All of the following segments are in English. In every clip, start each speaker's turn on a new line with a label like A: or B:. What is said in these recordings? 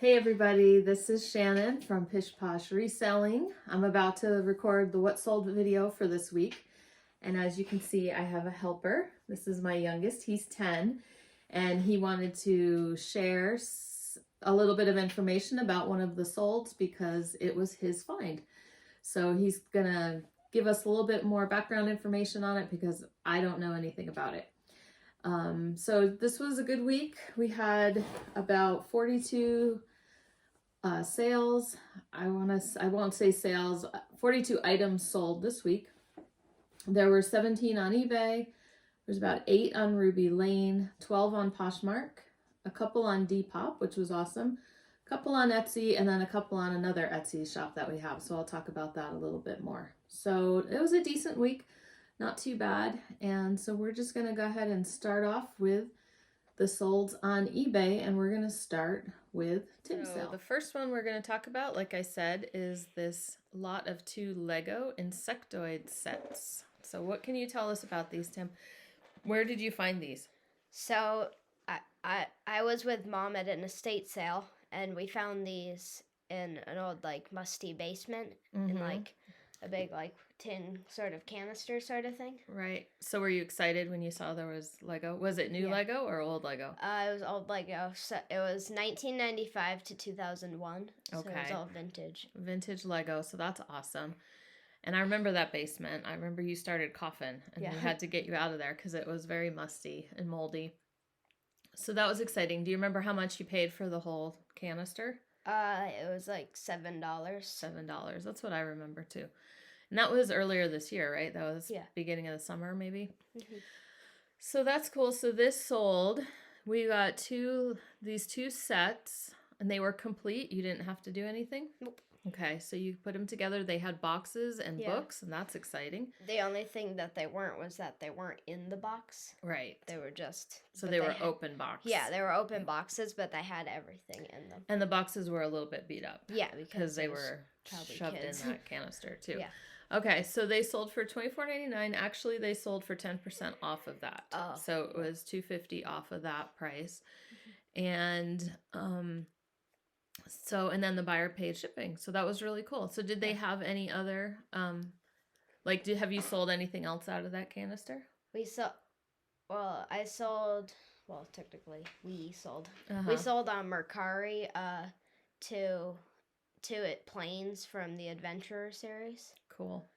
A: Hey everybody, this is Shannon from Pish Posh Reselling. I'm about to record the What Sold video for this week. And as you can see, I have a helper. This is my youngest, he's 10. And he wanted to share a little bit of information about one of the solds because it was his find. So he's gonna give us a little bit more background information on it because I don't know anything about it. So this was a good week. We had about 42 sales. I won't say sales, 42 items sold this week. There were 17 on eBay. There's about 8 on Ruby Lane, 12 on Poshmark, a couple on Depop, which was awesome, a couple on Etsy, and then a couple on another Etsy shop that we have. So I'll talk about that a little bit more. So it was a decent week, not too bad. And so we're just going to go ahead and start off with the solds on eBay, and we're going to start with Tim's sale. The first one we're going to talk about, like I said, is this lot of 2 Lego insectoid sets. So what can you tell us about these, Tim? Where did you find these?
B: So I was with Mom at an estate sale, and we found these in an old musty basement in a big tin sort of canister sort of thing.
A: Right. So were you excited when you saw there was Lego? Was it new Lego or old Lego?
B: It was old Lego. So it was 1995 to 2001. So it was all vintage.
A: Vintage Lego. So that's awesome. And I remember that basement. I remember you started coughing, and we had to get you out of there because it was very musty and moldy. So that was exciting. Do you remember how much you paid for the whole canister?
B: It was like $7.
A: $7. That's what I remember too. And that was earlier this year, right? That was beginning of the summer, maybe. Mm-hmm. So that's cool. So this sold. We got these 2 sets, and they were complete. You didn't have to do anything?
B: Nope.
A: Okay, so you put them together. They had boxes and books, and that's exciting.
B: The only thing that they weren't was that they weren't in the box.
A: Right.
B: They were just...
A: So they were open boxes.
B: Yeah, they were open boxes, but they had everything in them.
A: And the boxes were a little bit beat up.
B: Yeah, because
A: they were shoved in that canister, too.
B: Yeah.
A: Okay, so they sold for $24.99. Actually, they sold for 10% off of that.
B: Oh.
A: So it was $250 off of that price. Mm-hmm. And and then the buyer paid shipping. So that was really cool. So did they have any other have you sold anything else out of that canister?
B: Technically we sold. We sold on Mercari to planes from the Adventurer series.
A: Cool.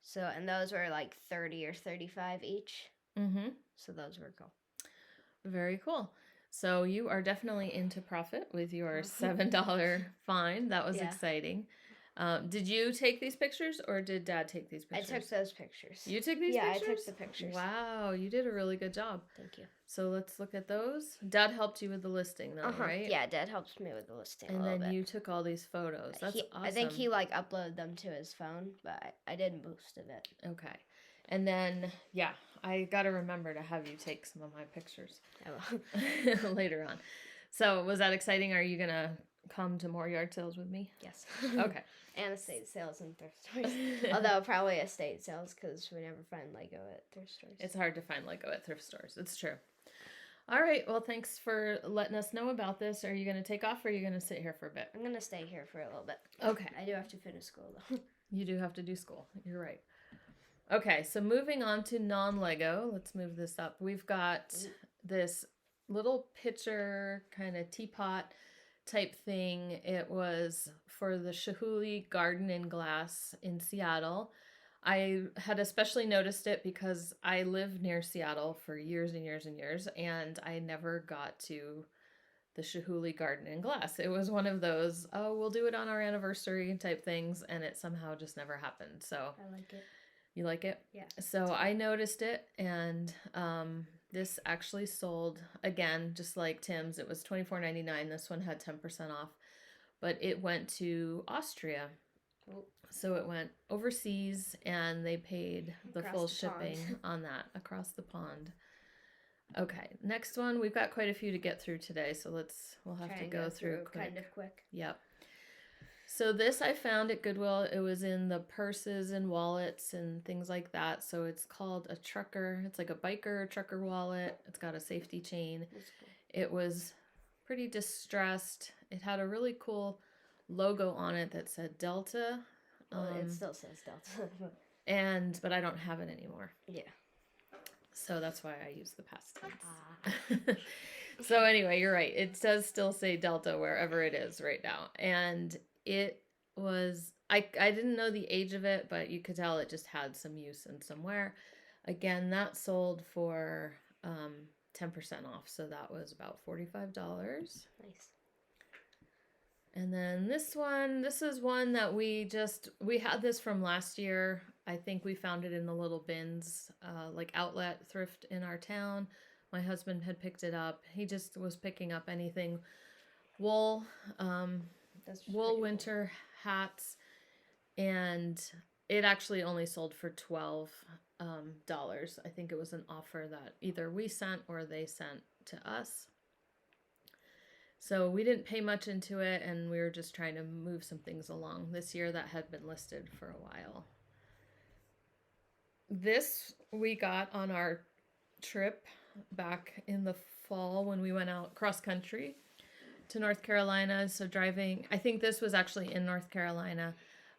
B: So, and those were like 30 or 35 each.
A: Mm-hmm.
B: So those were cool.
A: Very cool. So you are definitely into profit with your $7 find. That was exciting. Did you take these pictures, or did Dad take these pictures?
B: I took those pictures.
A: You took these pictures?
B: Yeah, I took the pictures.
A: Wow, you did a really good job.
B: Thank you.
A: So let's look at those. Dad helped you with the listing, though, right?
B: Yeah, Dad helps me with the listing
A: and then you took all these photos. That's awesome.
B: I think he uploaded them to his phone, but I didn't boost it.
A: Okay. And then, I got to remember to have you take some of my pictures later on. So was that exciting? Are you going to come to more yard sales with me?
B: Yes.
A: Okay.
B: And estate sales and thrift stores. Although probably estate sales because we never find Lego at thrift stores.
A: It's hard to find Lego at thrift stores. It's true. All right. Well, thanks for letting us know about this. Are you going to take off, or are you going to sit here for a bit?
B: I'm going to stay here for a little bit.
A: Okay.
B: I do have to finish school, though.
A: You do have to do school. You're right. Okay. So moving on to non-Lego. Let's move this up. We've got this little pitcher kind of teapot type thing. It was for the Chihuly Garden and Glass in Seattle. I had especially noticed it because I lived near Seattle for years and years and years, and I never got to the Chihuly Garden and Glass. It was one of those, we'll do it on our anniversary type things, and it somehow just never happened. So
B: I like it.
A: You like it?
B: Yeah.
A: So I noticed it, and this actually sold, again, just like Tim's. It was $24.99. This one had 10% off, but it went to Austria.
B: Oh.
A: So it went overseas, and they paid the full shipping on that across the pond. Okay, next one. We've got quite a few to get through today, so we'll have to go through quick.
B: Kind of quick.
A: Yep. So this I found at Goodwill. It was in the purses and wallets and things like that. So it's called a trucker. It's like a biker trucker wallet. It's got a safety chain. Cool. It was pretty distressed, It had a really cool logo on it that said Delta.
B: Well, it still says Delta.
A: But I don't have it anymore.
B: Yeah.
A: So that's why I use the past tense. So anyway, you're right. It does still say Delta wherever it is right now. And it was, I didn't know the age of it, but you could tell it just had some use in somewhere. Again, that sold for 10% off. So that was about $45.
B: Nice.
A: And then this is one that we had this from last year. I think we found it in the little bins, like outlet thrift in our town. My husband had picked it up. He just was picking up anything. Wool, winter hats. And it actually only sold for $12. I think it was an offer that either we sent or they sent to us. So we didn't pay much into it, and we were just trying to move some things along this year that had been listed for a while. This we got on our trip back in the fall when we went out cross country to North Carolina. So driving, I think this was actually in North Carolina,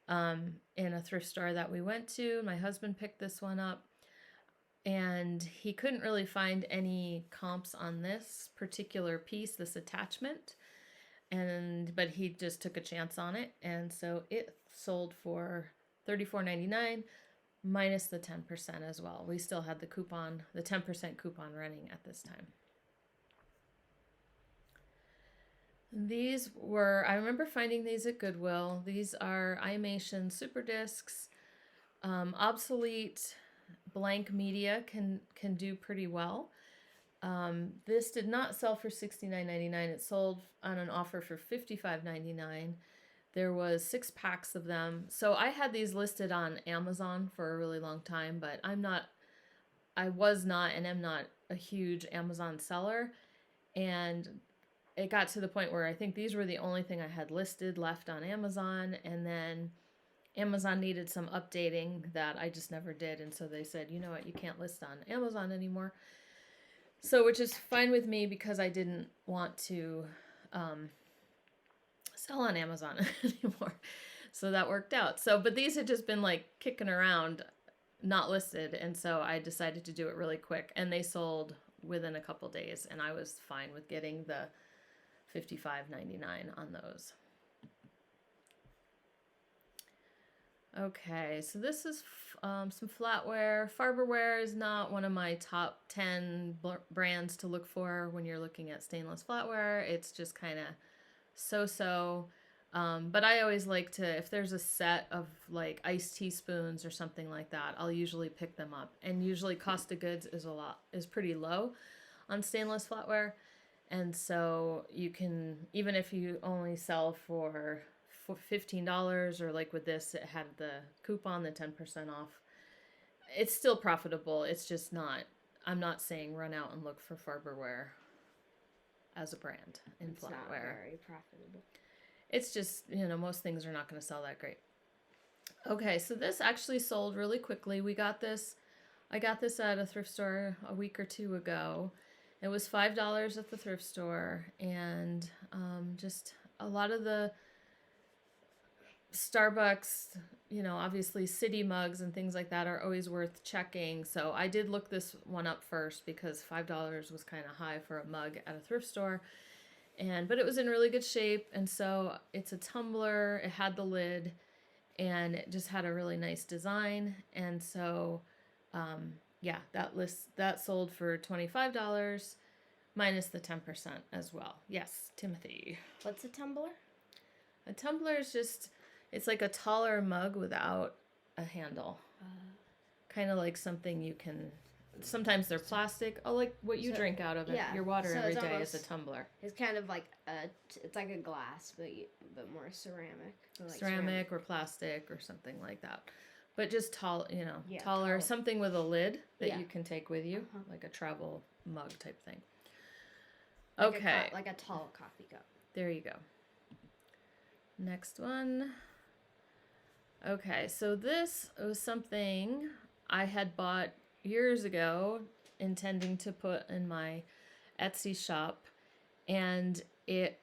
A: in a thrift store that we went to. My husband picked this one up. And he couldn't really find any comps on this particular piece, this attachment. But he just took a chance on it. And so it sold for $34.99 minus the 10% as well. We still had the 10% coupon running at this time. I remember finding these at Goodwill. These are iMation Super Discs, obsolete. Blank media can do pretty well. This did not sell for $69.99. It sold on an offer for $55.99. There was 6 packs of them. So I had these listed on Amazon for a really long time, but I was not and am not a huge Amazon seller. And it got to the point where I think these were the only thing I had listed left on Amazon. And then Amazon needed some updating that I just never did. And so they said, you know what, you can't list on Amazon anymore. So, which is fine with me because I didn't want to sell on Amazon anymore. So that worked out. So, but these had just been like kicking around, not listed. And so I decided to do it really quick. And they sold within a couple days. And I was fine with getting the $55.99 on those. Okay, so this is some flatware. Farberware is not one of my top 10 brands to look for when you're looking at stainless flatware. It's just kind of so-so. But I always like to, if there's a set of like iced teaspoons or something like that, I'll usually pick them up. And usually cost of goods is pretty low on stainless flatware. And so you can, even if you only sell for $15, or like with this, it had the coupon, the 10% off. It's still profitable. It's just not, I'm not saying run out and look for Farberware as a brand in flatware. It's not
B: very profitable.
A: It's just, most things are not going to sell that great. Okay, so this actually sold really quickly. I got this at a thrift store a week or two ago. It was $5 at the thrift store, and just a lot of the Starbucks, obviously city mugs and things like that are always worth checking. So I did look this one up first because $5 was kind of high for a mug at a thrift store. But it was in really good shape. And so it's a tumbler. It had the lid and it just had a really nice design. And so, that sold for $25 minus the 10% as well. Yes, Timothy.
B: What's a tumbler?
A: A tumbler is just, it's like a taller mug without a handle. Kind of like something you can, sometimes they're plastic. Oh, like what you drink out of it. Yeah, your water every day is a tumbler.
B: It's kind of like it's like a glass, but more ceramic.
A: Ceramic or plastic or something like that. But just taller, taller, something with a lid that you can take with you, like a travel mug type thing. Okay.
B: Like a tall coffee cup.
A: There you go. Next one. Okay, so this was something I had bought years ago, intending to put in my Etsy shop, and it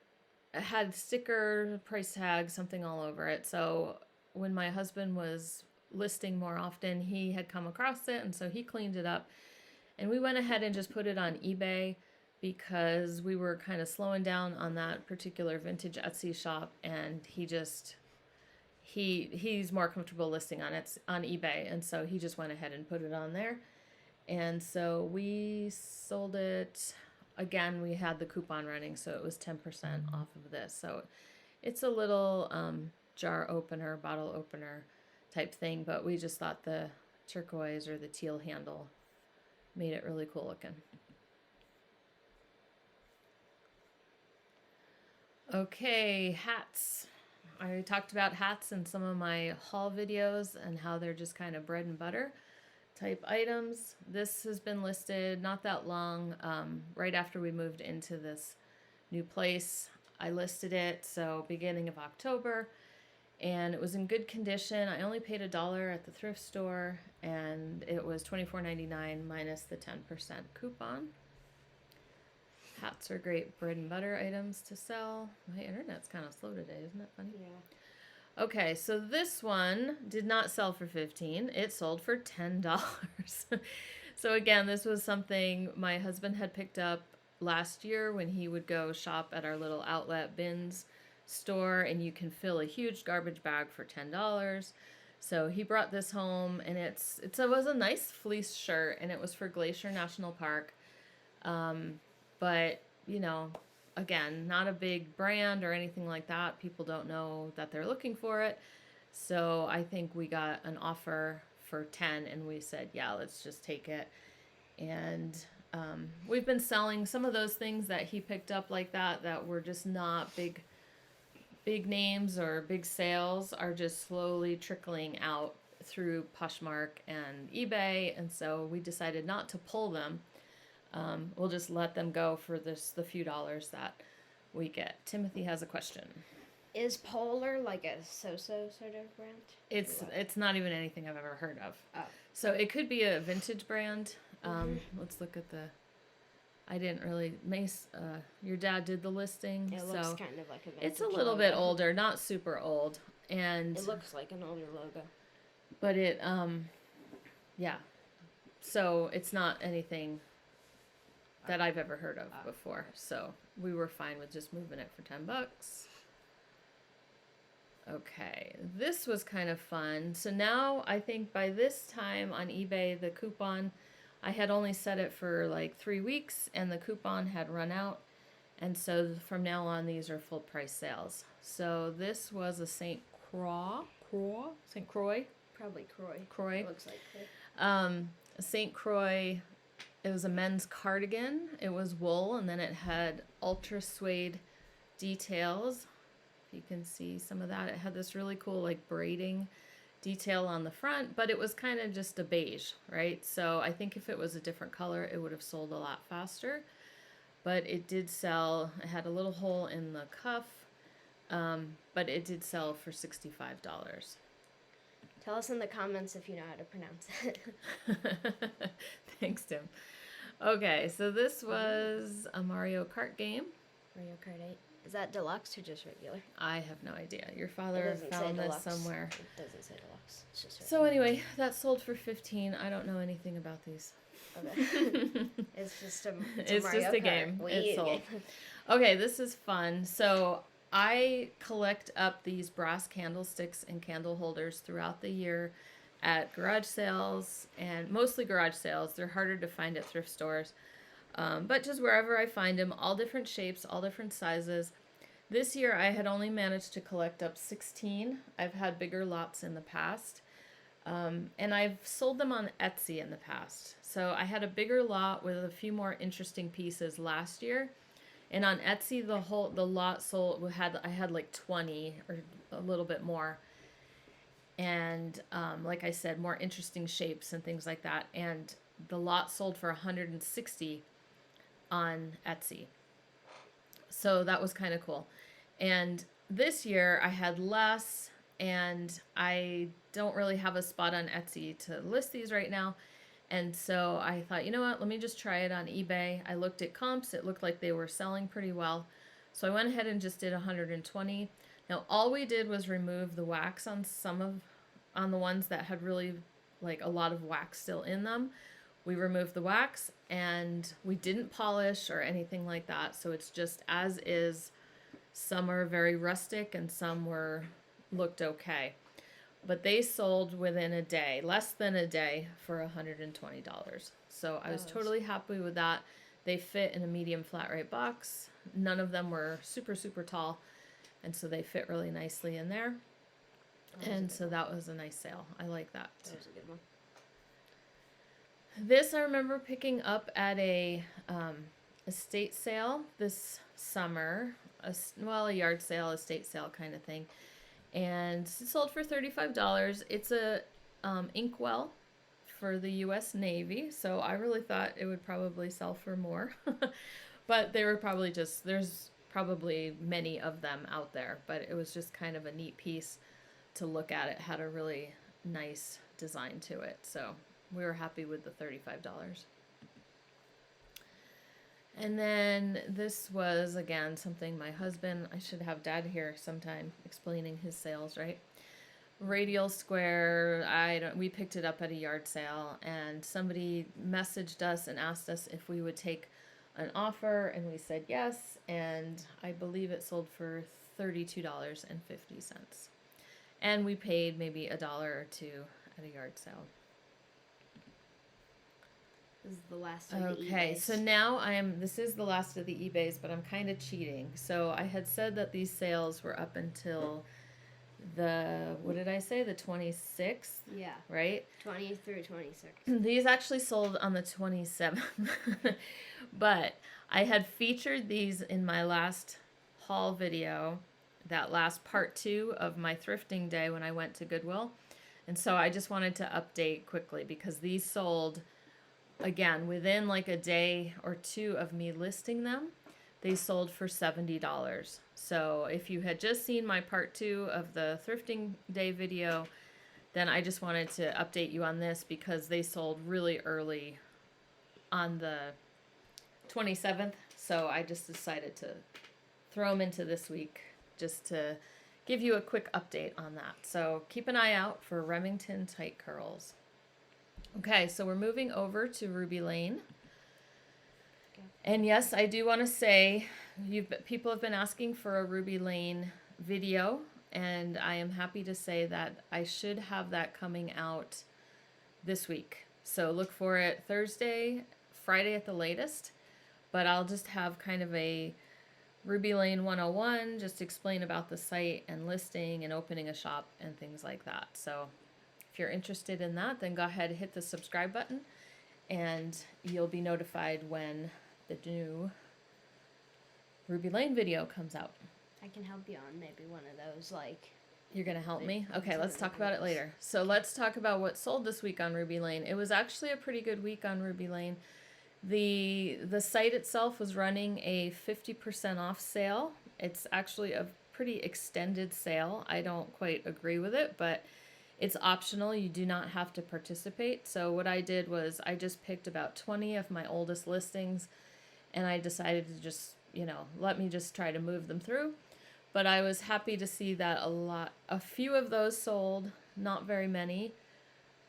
A: had sticker, price tag, something all over it. So when my husband was listing more often, he had come across it, and so he cleaned it up. And we went ahead and just put it on eBay because we were kind of slowing down on that particular vintage Etsy shop, and he's more comfortable listing on eBay, and so he just went ahead and put it on there. And so we sold it. Again, we had the coupon running, so it was 10% off of this. So it's a little jar opener, bottle opener type thing, but we just thought the turquoise or the teal handle made it really cool looking. Okay, hats. I talked about hats in some of my haul videos and how they're just kind of bread and butter type items. This has been listed not that long, right after we moved into this new place. I listed it, so beginning of October, and it was in good condition. I only paid $1 at the thrift store, and it was $24.99 minus the 10% coupon. Hats are great bread and butter items to sell. My internet's kind of slow today, isn't it funny?
B: Yeah.
A: Okay, so this one did not sell for $15. It sold for $10. So again, this was something my husband had picked up last year when he would go shop at our little outlet bins store, and you can fill a huge garbage bag for $10. So he brought this home, and it was a nice fleece shirt, and it was for Glacier National Park. But, you know, again, not a big brand or anything like that. People don't know that they're looking for it. So I think we got an offer for 10, and we said, yeah, let's just take it. And we've been selling some of those things that he picked up like that were just not big names or big sales, are just slowly trickling out through Poshmark and eBay. And so we decided not to pull them. We'll just let them go for the few dollars that we get. Timothy has a question.
B: Is Polar like a so-so sort of brand?
A: It's not even anything I've ever heard of.
B: Oh.
A: So it could be a vintage brand. Let's look at I didn't really, your dad did the listing.
B: It looks kind of like a vintage
A: it's a little bit older, not super old. And
B: it looks like an older logo.
A: But it, yeah. So it's not anything that I've ever heard of before. So we were fine with just moving it for $10. Okay, this was kind of fun. So now I think by this time on eBay, the coupon, I had only set it for like 3 weeks, and the coupon had run out. And so from now on, these are full price sales. So this was a St. Croix?
B: Probably Croix.
A: Croix.
B: It looks like Croix.
A: St. Croix. It was a men's cardigan. It was wool, and then it had ultra suede details. If you can see some of that, it had this really cool like braiding detail on the front, but it was kind of just a beige, right? So I think if it was a different color, it would have sold a lot faster. But it did sell. It had a little hole in the cuff, but it did sell for $65.
B: Tell us in the comments if you know how to pronounce it.
A: Thanks, Tim. Okay, so this was a Mario Kart game.
B: Mario Kart 8. Is that deluxe or just regular?
A: I have no idea. Your father found this somewhere.
B: It doesn't say deluxe. It's just
A: so anyway, that sold for $15. I don't know anything about these.
B: Okay. It's just a
A: game. It's sold. Okay, this is fun. So I collect up these brass candlesticks and candle holders throughout the year at garage sales, and mostly garage sales. They're harder to find at thrift stores. But just wherever I find them, all different shapes, all different sizes. This year I had only managed to collect up 16. I've had bigger lots in the past. And I've sold them on Etsy in the past. So I had a bigger lot with a few more interesting pieces last year. And on Etsy, the lot sold, I had like 20 or a little bit more. And like I said, more interesting shapes and things like that. And the lot sold for $160 on Etsy. So that was kind of cool. And this year I had less, and I don't really have a spot on Etsy to list these right now. And so I thought, you know what, let me just try it on eBay. I looked at comps. It looked like they were selling pretty well. So I went ahead and just did 120. Now all we did was remove the wax on on the ones that had really like a lot of wax still in them. We removed the wax and we didn't polish or anything like that. So it's just as is. Some are very rustic and some looked okay. But they sold within a day, less than a day, for $120. So I was totally happy with that. They fit in a medium flat rate box. None of them were super, super tall. And so they fit really nicely in there. And so that was a nice sale. I like that.
B: That was a good one.
A: This I remember picking up at a estate sale this summer. A yard sale, estate sale kind of thing. And it sold for $35. It's a inkwell for the U.S. Navy, so I really thought it would probably sell for more. But they were probably there's probably many of them out there, but it was just kind of a neat piece to look at. It had a really nice design to it, so we were happy with the $35. And then this was, again, something my husband, I should have Dad here sometime explaining his sales, right? Radial square, we picked it up at a yard sale, and somebody messaged us and asked us if we would take an offer, and we said yes, and I believe it sold for $32.50. And we paid maybe $1 or $2 at a yard sale.
B: This is the last of the eBays.
A: Okay, so now this is the last of the eBays, but I'm kind of cheating. So I had said that these sales were up until what did I say? The 26th?
B: Yeah.
A: Right?
B: 20 through 26.
A: These actually sold on the 27th. But I had featured these in my last haul video, that last part 2 of my thrifting day when I went to Goodwill. And so I just wanted to update quickly because these sold, again, within like a day or 2 of me listing them. They sold for $70. So if you had just seen my part 2 of the thrifting day video, then I just wanted to update you on this because they sold really early on the 27th. So I just decided to throw them into this week just to give you a quick update on that. So keep an eye out for Remington tight curls. Okay, so we're moving over to Ruby Lane. And yes, I do want to say, people have been asking for a Ruby Lane video, and I am happy to say that I should have that coming out this week. So look for it Thursday, Friday at the latest, but I'll just have kind of a Ruby Lane 101, just explain about the site and listing and opening a shop and things like that. So if you're interested in that, then go ahead and hit the subscribe button, and you'll be notified when the new Ruby Lane video comes out.
B: I can help you on maybe one of those, like...
A: You're going to help me? Okay, let's talk about it later. So let's talk about what sold this week on Ruby Lane. It was actually a pretty good week on Ruby Lane. The site itself was running a 50% off sale. It's actually a pretty extended sale. I don't quite agree with it, but it's optional. You do not have to participate. So what I did was I just picked about 20 of my oldest listings, and I decided to just, let me just try to move them through. But I was happy to see that a few of those sold, not very many.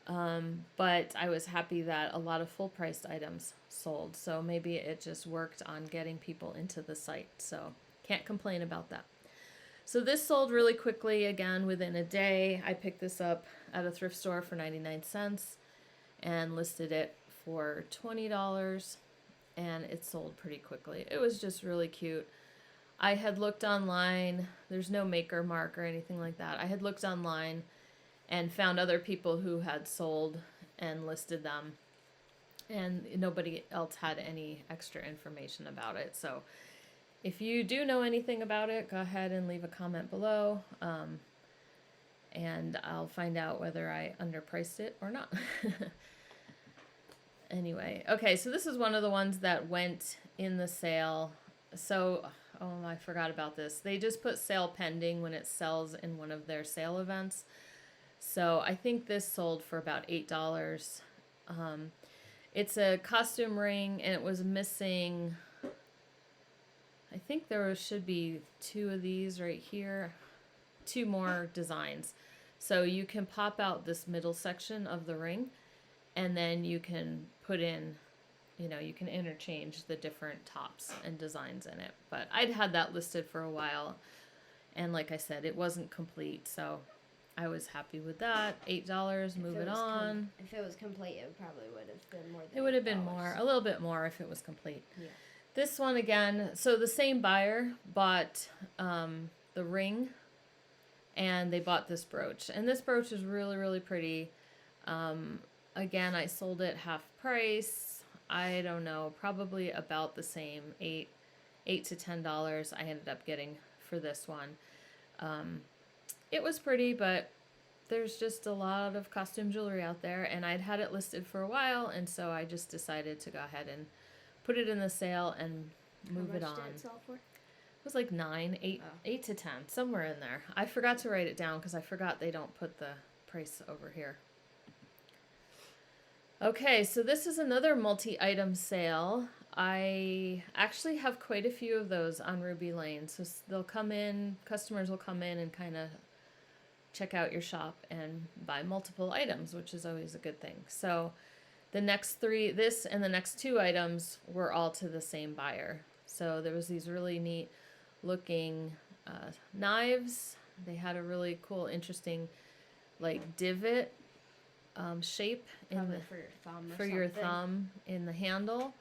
A: But I was happy that a lot of full-priced items sold. So maybe it just worked on getting people into the site. So can't complain about that. So this sold really quickly, again, within a day. I picked this up at a thrift store for 99 cents and listed it for $20, and it sold pretty quickly. It was just really cute. I had looked online. There's no maker mark or anything like that. I had looked online and found other people who had sold and listed them, and nobody else had any extra information about it. So if you do know anything about it, go ahead and leave a comment below, and I'll find out whether I underpriced it or not. Anyway, okay, so this is one of the ones that went in the sale. So, I forgot about this. They just put sale pending when it sells in one of their sale events. So I think this sold for about $8. It's a costume ring, and it was missing I think there should be 2 of these right here, 2 more designs. So you can pop out this middle section of the ring, and then you can put in, you know, you can interchange the different tops and designs in it. But I'd had that listed for a while, and like I said, it wasn't complete, so I was happy with that. $8, move it on.
B: If it was complete, it probably would have been more than
A: It would have been
B: $8.
A: more, a little bit more if it was complete.
B: Yeah.
A: This one again, so the same buyer bought the ring, and they bought this brooch. And this brooch is really, really pretty. Again, I sold it half price. I don't know, probably about the same, $8 to $10 I ended up getting for this one. It was pretty, but there's just a lot of costume jewelry out there, and I'd had it listed for a while, and so I just decided to go ahead and put it in the sale and move it on.
B: How much did it sell for?
A: It was like 9, 8, 8 to 10, somewhere in there. I forgot to write it down because I forgot they don't put the price over here. Okay, so this is another multi-item sale. I actually have quite a few of those on Ruby Lane. So they'll come in, customers will come in and kind of check out your shop and buy multiple items, which is always a good thing. So the next 3, this and the next 2 items were all to the same buyer. So there was these really neat looking knives. They had a really cool, interesting, like divot shape in the,
B: for your thumb.
A: for your thumb in the handle,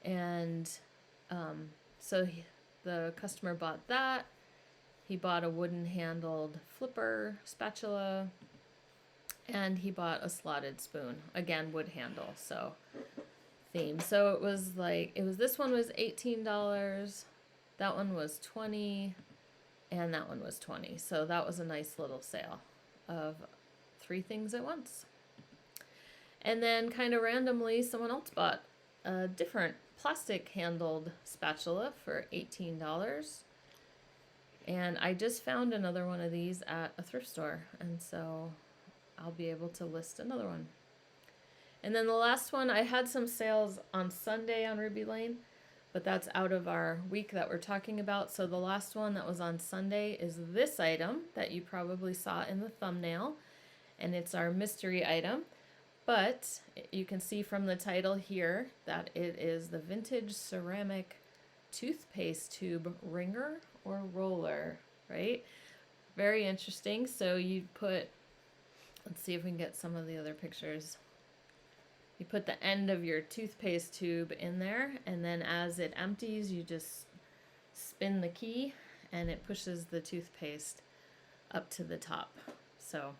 A: and so the customer bought that. He bought a wooden handled flipper spatula, and he bought a slotted spoon, again wood handle, so theme. So it was like, this one was $18, that one was $20, and that one was $20. So that was a nice little sale of 3 things at once. And then kind of randomly, someone else bought a different plastic handled spatula for $18. And I just found another one of these at a thrift store, and so I'll be able to list another one. And then the last one, I had some sales on Sunday on Ruby Lane, but that's out of our week that we're talking about. So the last one that was on Sunday is this item that you probably saw in the thumbnail, and it's our mystery item. But you can see from the title here that it is the vintage ceramic toothpaste tube ringer or roller, right? Very interesting. So you put, let's see if we can get some of the other pictures. You put the end of your toothpaste tube in there, and then as it empties, you just spin the key and it pushes the toothpaste up to the top. So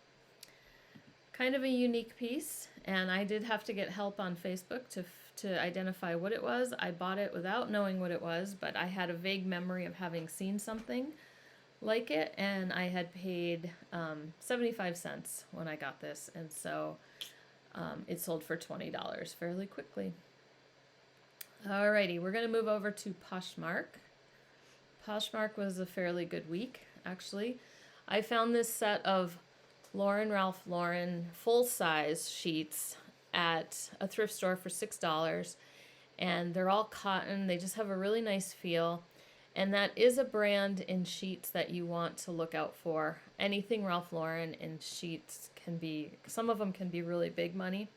A: kind of a unique piece, and I did have to get help on Facebook to identify what it was. I bought it without knowing what it was, but I had a vague memory of having seen something like it, and I had paid 75 cents when I got this, and so it sold for $20 fairly quickly. Alrighty, we're going to move over to Poshmark. Poshmark was a fairly good week, actually. I found this set of Ralph Lauren full-size sheets at a thrift store for $6, and they're all cotton. They just have a really nice feel, and that is a brand in sheets that you want to look out for. Anything Ralph Lauren in sheets can be, some of them can be really big money.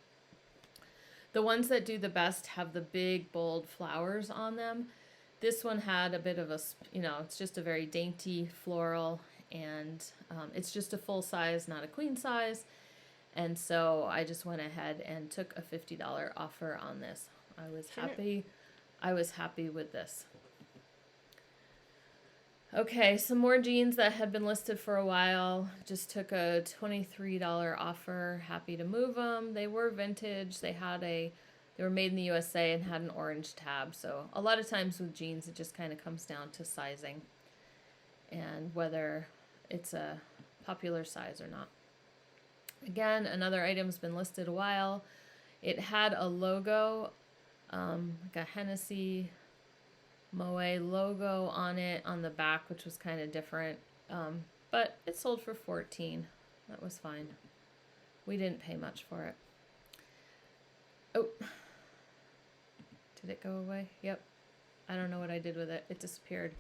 A: The ones that do the best have the big bold flowers on them. This one had a bit of a, it's just a very dainty floral, and it's just a full size, not a queen size. And so I just went ahead and took a $50 offer on this. I was happy with this. Okay, some more jeans that had been listed for a while. Just took a $23 offer. Happy to move them. They were vintage. They were made in the USA and had an orange tab. So a lot of times with jeans, it just kind of comes down to sizing and whether it's a popular size or not. Again, another item's been listed a while. It had a logo, like a Hennessy Moe logo on it on the back, which was kind of different, but it sold for $14. That was fine. We didn't pay much for it. Oh, did it go away? Yep. I don't know what I did with it. It disappeared.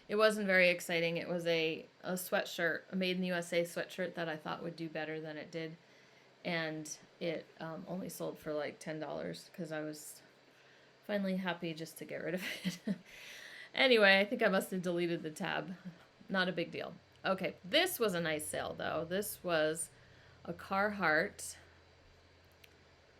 A: It wasn't very exciting. It was a sweatshirt, a made in the USA sweatshirt that I thought would do better than it did. And it only sold for like $10 because I was finally happy just to get rid of it. Anyway, I think I must have deleted the tab. Not a big deal. Okay, this was a nice sale though. This was a Carhartt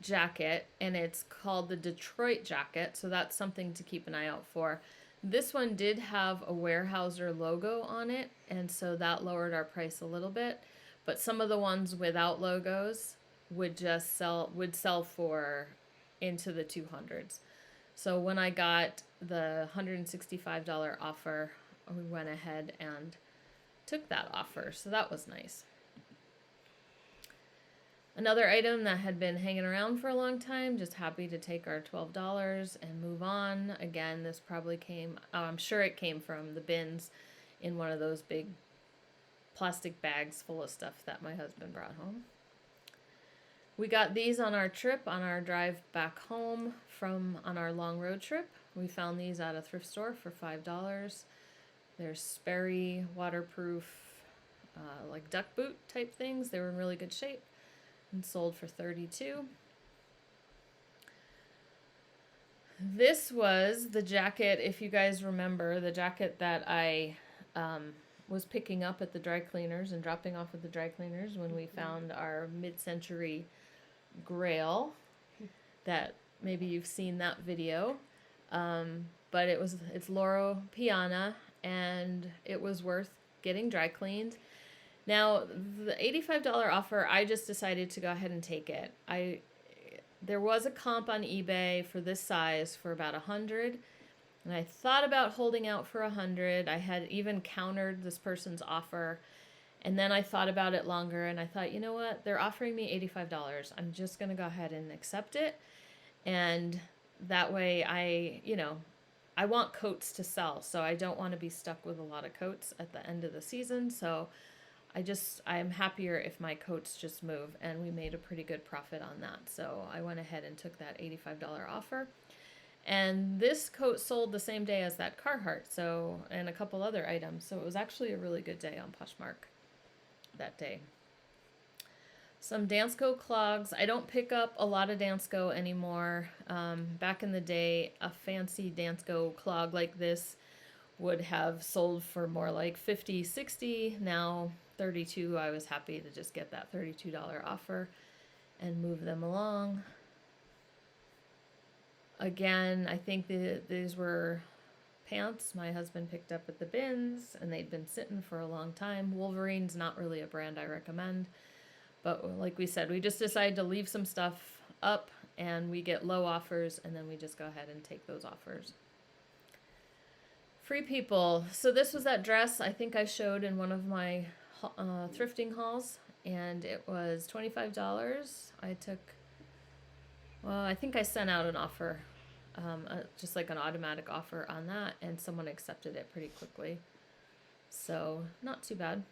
A: jacket, and it's called the Detroit jacket, so that's something to keep an eye out for. This one did have a Weyerhaeuser logo on it, and so that lowered our price a little bit, but some of the ones without logos would just sell for into the 200s. So when I got the $165 offer, we went ahead and took that offer, so that was nice. Another item that had been hanging around for a long time, just happy to take our $12 and move on. Again, this probably came, I'm sure it came from the bins in one of those big plastic bags full of stuff that my husband brought home. We got these on our trip, on our drive back home on our long road trip. We found these at a thrift store for $5. They're Sperry waterproof, like duck boot type things. They were in really good shape and sold for $32. This was the jacket, if you guys remember, the jacket that I was picking up at the dry cleaners and dropping off at the dry cleaners when we found our mid-century grail. That maybe you've seen that video, but it's Loro Piana, and it was worth getting dry cleaned. Now, the $85 offer, I just decided to go ahead and take it. There was a comp on eBay for this size for about $100, and I thought about holding out for $100. I had even countered this person's offer, and then I thought about it longer, and I thought, you know what? They're offering me $85. I'm just going to go ahead and accept it, and that way I want coats to sell, so I don't want to be stuck with a lot of coats at the end of the season, so I'm happier if my coats just move, and we made a pretty good profit on that. So I went ahead and took that $85 offer. And this coat sold the same day as that Carhartt, and a couple other items. So it was actually a really good day on Poshmark that day. Some Dansko clogs. I don't pick up a lot of Dansko anymore. Back in the day, a fancy Dansko clog like this would have sold for more like $50, $60. Now $32. I was happy to just get that $32 offer and move them along. Again, I think these were pants my husband picked up at the bins, and they'd been sitting for a long time. Wolverine's not really a brand I recommend, but like we said, we just decided to leave some stuff up, and we get low offers, and then we just go ahead and take those offers. Free People. So this was that dress I think I showed in one of my thrifting hauls, and it was $25. I think I sent out an offer, just like an automatic offer on that, and someone accepted it pretty quickly. So not too bad.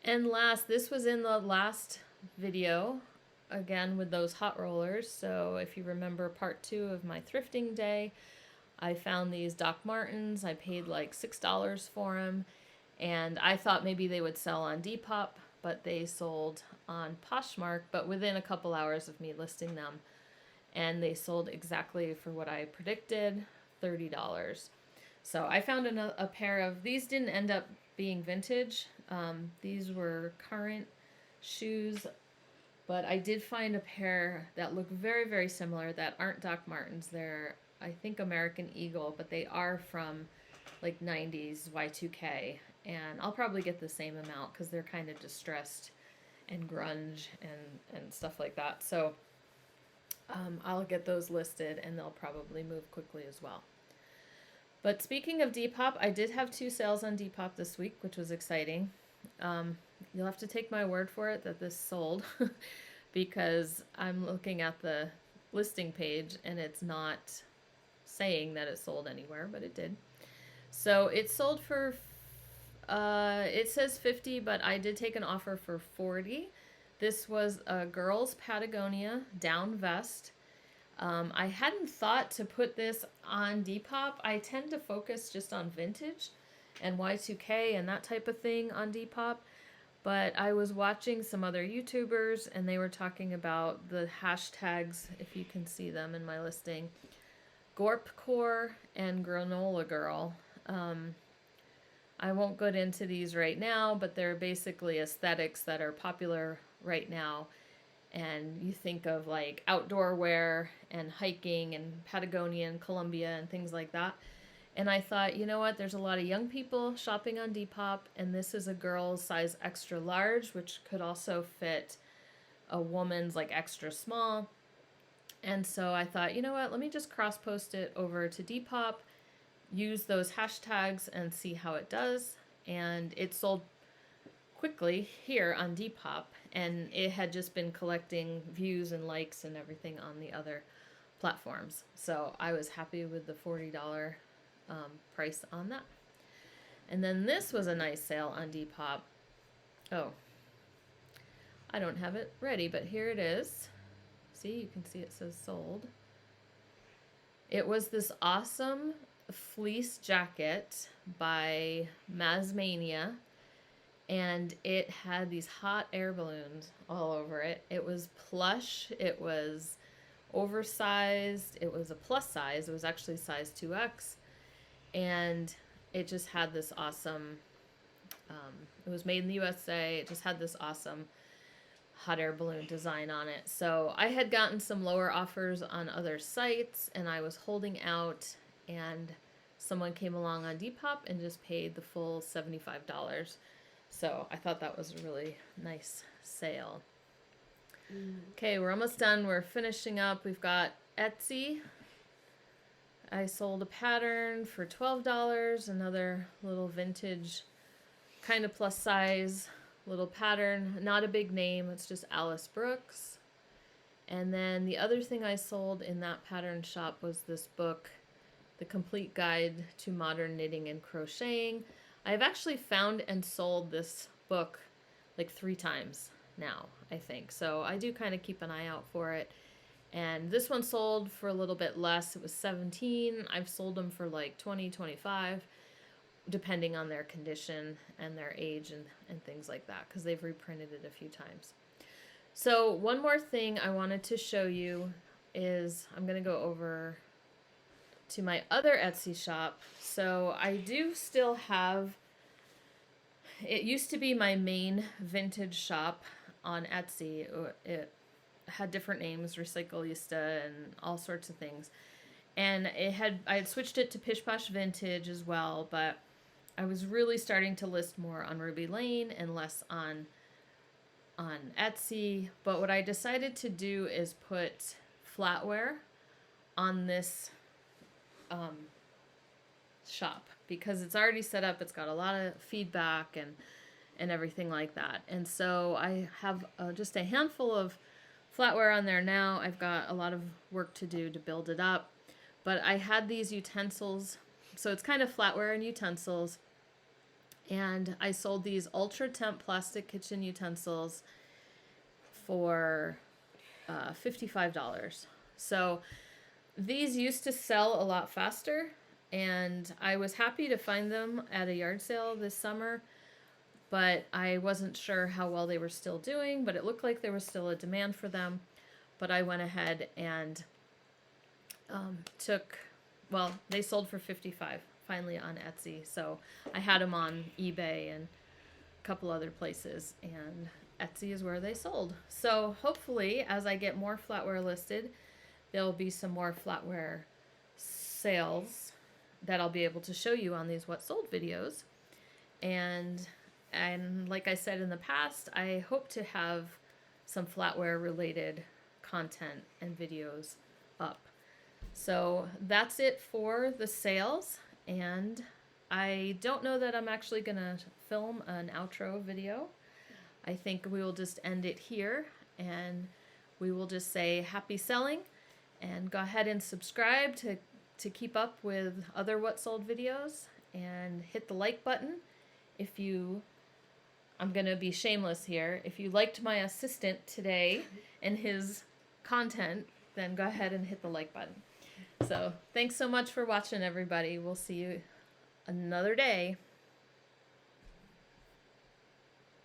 A: And this was in the last video, again with those hot rollers. So if you remember part 2 of my thrifting day, I found these Doc Martens. I paid like $6 for them, and I thought maybe they would sell on Depop, but they sold on Poshmark, but within a couple hours of me listing them, and they sold exactly for what I predicted, $30. So I found a pair of these. Didn't end up being vintage. These were current shoes, but I did find a pair that look very, very similar that aren't Doc Martens. They're, I think, American Eagle, but they are from like 90s Y2K, and I'll probably get the same amount because they're kind of distressed and grunge and stuff like that. So I'll get those listed, and they'll probably move quickly as well. But speaking of Depop, I did have 2 sales on Depop this week, which was exciting. You'll have to take my word for it that this sold because I'm looking at the listing page and it's not saying that it sold anywhere, but it did. So it sold for, it says 50, but I did take an offer for 40. This was a girl's Patagonia down vest. I hadn't thought to put this on Depop. I tend to focus just on vintage and Y2K and that type of thing on Depop. But I was watching some other YouTubers and they were talking about the hashtags, if you can see them in my listing, Gorpcore and Granola Girl. I won't get into these right now, but they're basically aesthetics that are popular right now. And you think of like outdoor wear and hiking and Patagonia and Colombia and things like that. And I thought, you know what, there's a lot of young people shopping on Depop, and this is a girl's size extra large, which could also fit a woman's like extra small. And so I thought, you know what, let me just cross post it over to Depop, use those hashtags and see how it does. And it sold quickly here on Depop, and it had just been collecting views and likes and everything on the other platforms. So I was happy with the $40 price on that. And then this was a nice sale on Depop. Oh, I don't have it ready, but here it is. See, you can see it says sold. It was this awesome fleece jacket by Mazmania, and it had these hot air balloons all over it. It was plush, it was oversized, it was a plus size, it was actually size 2X, and it just had this awesome, it was made in the USA, it just had this awesome hot air balloon design on it. So I had gotten some lower offers on other sites, and I was holding out, and someone came along on Depop and just paid the full $75. So I thought that was a really nice sale. Okay, we're almost done. We're finishing up. We've got Etsy. I sold a pattern for $12, another little vintage, kind of plus size little pattern. Not a big name, it's just Alice Brooks. And then the other thing I sold in that pattern shop was this book, The Complete Guide to Modern Knitting and Crocheting. I've actually found and sold this book like 3 times now, I think. So I do kind of keep an eye out for it. And this one sold for a little bit less. It was $17. I've sold them for like $20, $25, depending on their condition and their age and things like that, because they've reprinted it a few times. So one more thing I wanted to show you is I'm going to go over to my other Etsy shop. So I do still have, it used to be my main vintage shop on Etsy. It had different names, Recycle-ista and all sorts of things. And I had switched it to Pish Posh Vintage as well, but I was really starting to list more on Ruby Lane and less on Etsy. But what I decided to do is put flatware on this shop, because it's already set up. It's got a lot of feedback and everything like that. And so I have just a handful of flatware on there now. I've got a lot of work to do to build it up. But I had these utensils. So it's kind of flatware and utensils. And I sold these ultra temp plastic kitchen utensils for $55. So these used to sell a lot faster, and I was happy to find them at a yard sale this summer, but I wasn't sure how well they were still doing, but it looked like there was still a demand for them. But I went ahead and they sold for $55 finally on Etsy. So I had them on eBay and a couple other places, and Etsy is where they sold. So hopefully, as I get more flatware listed, there'll be some more flatware sales that I'll be able to show you on these What Sold videos. And like I said in the past, I hope to have some flatware related content and videos up. So that's it for the sales, and I don't know that I'm actually gonna film an outro video. I think we will just end it here, and we will just say happy selling, and go ahead and subscribe to keep up with other What Sold videos, and hit the like button if you, I'm gonna be shameless here, if you liked my assistant today and his content, then go ahead and hit the like button. So thanks so much for watching, everybody. We'll see you another day.